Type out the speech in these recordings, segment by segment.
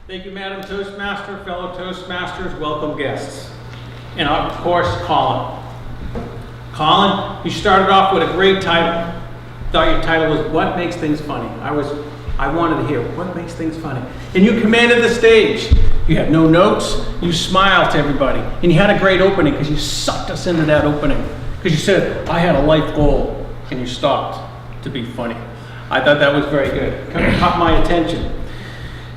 Thank you, Madam Toastmaster, fellow Toastmasters, welcome guests. And of course, Colin. Colin, you started off with a great title. Thought your title was What Makes Things Funny. I wanted to hear what makes things funny. And you commanded the stage. You had no notes, you smiled to everybody. And you had a great opening because you sucked us into that opening. Because you said, I had a life goal, and you stopped to be funny. I thought that was very good. Kind of caught my attention.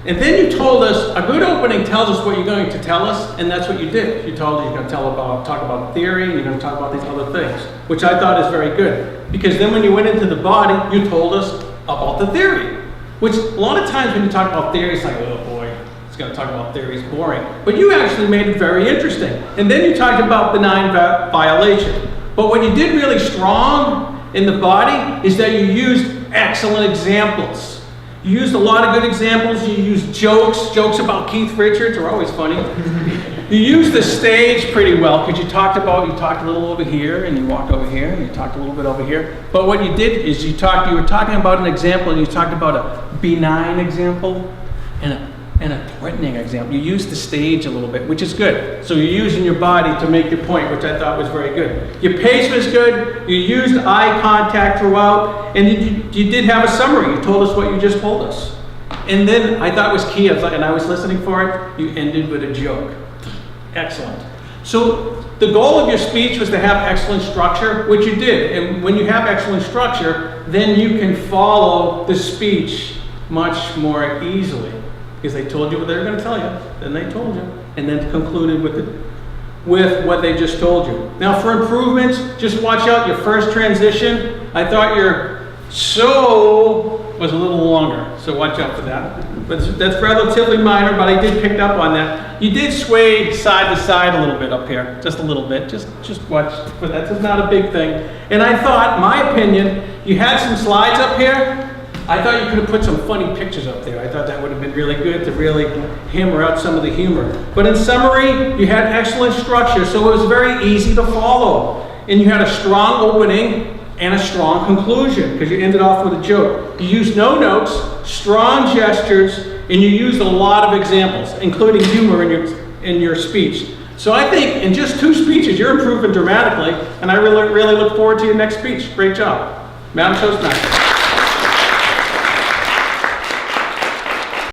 And then you told us, a good opening tells us what you're going to tell us, and that's what you did. You told us you're going to talk about theory, and you're going to talk about these other things, which I thought is very good. Because then when you went into the body, you told us about the theory. Which a lot of times when you talk about theory, it's like, oh boy, it's going to talk about theory is boring. But you actually made it very interesting. And then you talked about benign violation. But what you did really strong in the body is that you used excellent examples. You used a lot of good examples. You used jokes about Keith Richards are always funny. You used the stage pretty well because you talked a little over here and you walked over here and you talked a little bit over here. But what you did is you were talking about an example and you talked about a benign example and a threatening example. You used the stage a little bit, which is good. So you're using your body to make your point, which I thought was very good. Your pace was good. You used eye contact throughout, and you did have a summary. You told us what you just told us. And then I thought it was key, and I was listening for it, you ended with a joke. Excellent. So the goal of your speech was to have excellent structure, which you did. And when you have excellent structure, then you can follow the speech much more easily. Because they told you what they were going to tell you, then they told you, and then concluded with what they just told you. Now for improvements, just watch out your first transition. I thought your so was a little longer, so watch out for that. But that's relatively minor, but I did pick up on that. You did sway side to side a little bit up here, just a little bit. Just watch for that. That's not a big thing. And I thought, my opinion, you had some slides up here. I thought you could have put some funny pictures up there. I thought that would have been really good to really hammer out some of the humor. But in summary, you had excellent structure, so it was very easy to follow. And you had a strong opening and a strong conclusion, because you ended off with a joke. You used no notes, strong gestures, and you used a lot of examples, including humor in your speech. So I think in just 2 speeches, you're improving dramatically, and I really look forward to your next speech. Great job. Madam Toastmaster.